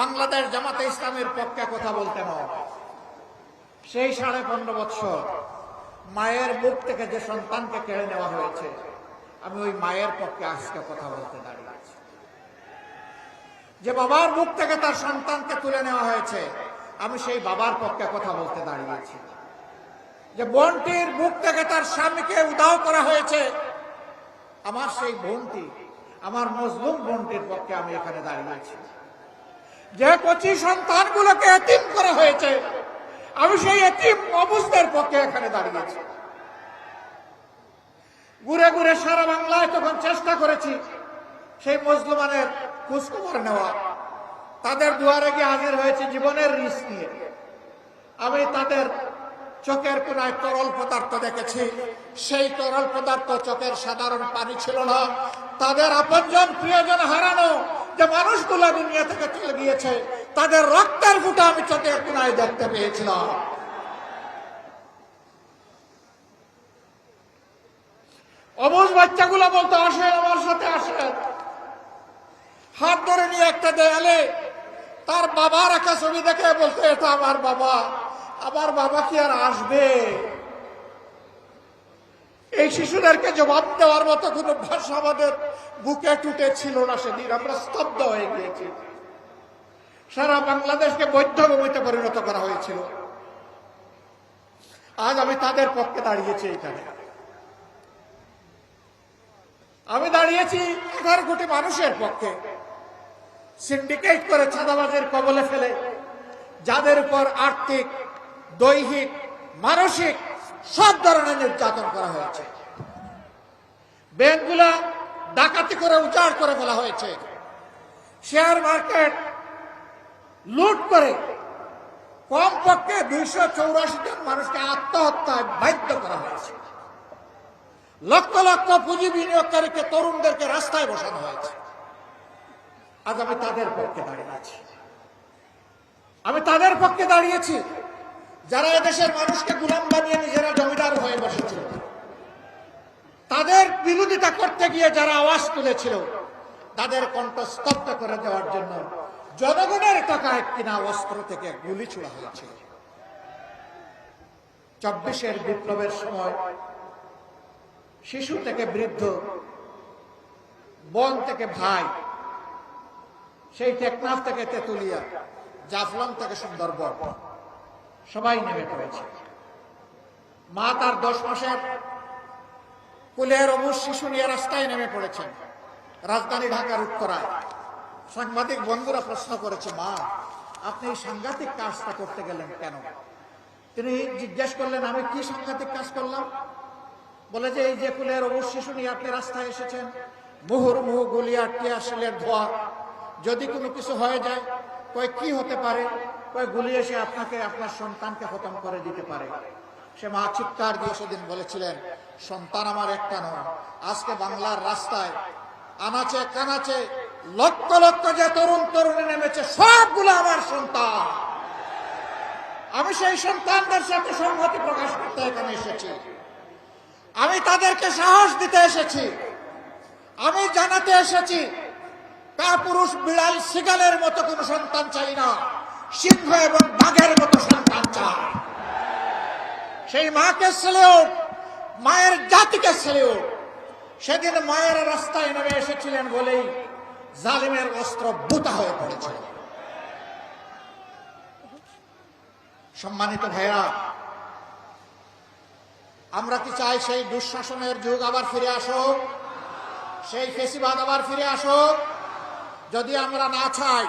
বাংলাদেশ জামাতে ইসলামের পক্ষে কথা বলতে হয়। সেই 15.5 বছর মায়ের বুক থেকে যে সন্তানকে কেড়ে নেওয়া হয়েছে, আমি ওই মায়ের পক্ষে আজকে কথা বলতে দাঁড়িয়েছি। যে বাবার বুক থেকে তার সন্তানকে তুলে নেওয়া হয়েছে, আমি সেই বাবার পক্ষে কথা বলতে দাঁড়িয়েছি। যে বোনটির বুক থেকে তার স্বামীকে উধাও করা হয়েছে, আমার সেই বোনটি, আমার মজলুম বোনটির পক্ষে আমি এখানে দাঁড়িয়েছি। যে কচি সন্তানগুলোকে এতিম করা হয়েছে, আমি সেই এতিম অবুঝদের পক্ষে এখানে দাঁড়িয়েছি। ঘুরে ঘুরে সারা বাংলায় তখন চেষ্টা করেছি সেই মজলুমানের খোঁজখবর নেওয়া। তাদের দুয়ারে গিয়ে হাজির হয়েছে জীবনের রিস্ক নিয়ে। আমি তাদের চোখের কোনায় তরল পদার্থ দেখেছি। সেই তরল পদার্থ চোখের সাধারণ পানি ছিল না। তাদের আপনজন প্রিয়জন হারানো যে মানুষগুলো দুনিয়া থেকে চলে গিয়েছে, তাদের রক্তের ফুটা আমি চোখের কোনায় দেখতে পেয়েছিলাম। অবুঝ বাচ্চাগুলো বলতো, আসেন আমার সাথে আসেন। হাত ধরে নিয়ে একটা দেয়ালে তার বাবার একটা ছবি দেখে বলতো, এটা আমার বাবা। আমার বাবা কি আর আসবে? এই শিশুদেরকে জবাব দেওয়ার মতো কোন ভাষা আমাদের বুকে টুটে ছিল না। সেদিন আমরা স্তব্ধ হয়ে গিয়েছি। সারা বাংলাদেশকে বৌদ্ধভূমিতে পরিণত করা হয়েছিল। আজ আমি তাদের পক্ষে দাঁড়িয়েছি। এইখানে আমি দাঁড়িয়েছি 11 কোটি মানুষের পক্ষে। সিন্ডিকেট করে চাঁদাবাজের কবলে ফেলে যাদের উপর আর্থিক, দৈহিক, মানসিক সব ধরনের নির্যাতন করা হয়েছে। ব্যাংকগুলা ডাকাতি করে উজাড় করে ফেলা হয়েছে। শেয়ার মার্কেট লুট করে কমপক্ষে 284 জন মানুষকে আত্মহত্যায় বাধ্য করা হয়েছে। লক্ষ লক্ষ পুঁজি বিনিয়োগকারীকে, তরুণদেরকে রাস্তায় বসানো হয়েছে। আজ আমি তাদের পক্ষে দাঁড়িয়েছি। আমি তাদের পক্ষে দাঁড়িয়েছি যারা এদেশের মানুষকে গোলাম বানিয়ে নিজেরা জমিদার হয়ে বসেছিল। তাদের বিরোধিতা করতে গিয়ে যারা আওয়াজ তুলেছিল, তাদের কণ্ঠ স্তব্ধ করে দেওয়ার জন্য জনগণের টাকায় কিনা অস্ত্র থেকে গুলি ছোড়া হয়েছিল। 24-এর বিপ্লবের সময় শিশু থেকে বৃদ্ধ, বোন থেকে ভাই, সেই টেকনাফ থেকে তেতুলিয়া, জাফলং থেকে সুন্দরবন, সবাই নেমে পড়েছে। মা তার 10 মাসের কুলের অবুঝ শিশু নিয়ে রাস্তায় নেমে পড়েছেন রাজধানী ঢাকার উত্তরায়। সাংবাদিক বন্ধুরা প্রশ্ন করেছে, মা আপনি এই সাংঘাতিক কাজটা করতে গেলেন কেন? তিনি জিজ্ঞেস করলেন, আমি কি সাংঘাতিক কাজ করলাম? বলে যে এই যে কুলের অবুঝ শিশু নিয়ে আপনি রাস্তায় এসেছেন, মুহুর্মুহু গুলি আর টিয়ারশেলের ধোঁয়া, যদি কোনো কিছু হয়ে যায়, কয় কি হতে পারে? কয় গুলি এসে আপনাকে, আপনার সন্তানকে খতম করে দিতে পারে। সে মা চিৎকার দিয়ে সেদিন বলেছিলেন, সন্তান আমার একটা নয়, আজকে বাংলার রাস্তায় আনাচে কানাচে লক্ষ লক্ষ যে তরুণ তরুণী নেমেছে, সবগুলো আমার সন্তান। আমি সেই সন্তানদের সাথে সংহতি প্রকাশ করতে এখানে এসেছি। আমি তাদেরকে সাহস দিতে এসেছি। আমি জানাতে এসেছি, কাপুরুষ, বিড়াল, শিগালের মতো কোন সন্তান চাই না, সিংহ এবং বাঘের মতো সন্তান চাই। সেই মাকে সেলিউট, মায়ের জাতিকে সেলিউট। সেদিন মায়ের রাস্তায় নেমে এসেছিলেন বলেই জালিমের অস্ত্র বুতা হয়ে পড়েছে। সম্মানিত ভাইরা, আমরা কি চাই সেই দুঃশাসনের যুগ আবার ফিরে আসুক? সেই ফেসিবাদ আবার ফিরে আসুক? যদি আমরা না চাই,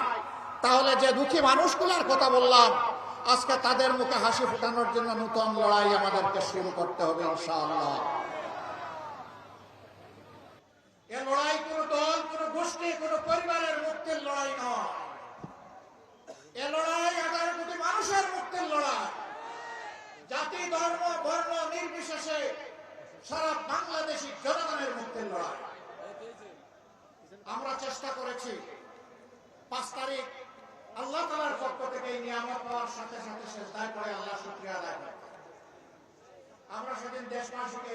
তাহলে যে দুঃখী মানুষগুলোর কথা বললাম, আজকে তাদের মুখে হাসি ফোটানোর জন্য নতুন লড়াই আমাদেরকে শুরু করতে হবে ইনশাআল্লাহ। এ লড়াই কোন দল, কোন গোষ্ঠী, কোন পরিবারের মুক্তির লড়াই নয়। এ লড়াই 11 কোটি মানুষের মুক্তির লড়াই। জাতি, ধর্ম, বর্ণ নির্বিশেষে সারা বাংলাদেশী জনগণের মুক্তির লড়াই। আমরা চেষ্টা করেছি 5 তারিখ আল্লাহ তাআলার পক্ষ থেকে এই নিয়ামত পাওয়ার সাথে সাথে সেজদায় পড়ে আল্লাহ শুকরিয়া আদায় করতে। আমরা সেদিন দেশবাসীকে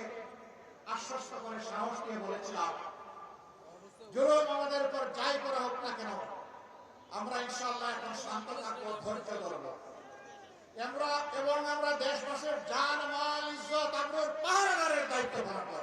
আশ্বস্ত করে সাহস দিয়ে বলেছিলাম, জুলুম আমাদের উপর যাই করা হোক না কেন, আমরা ইনশাআল্লাহ দায়িত্ব পালন করে।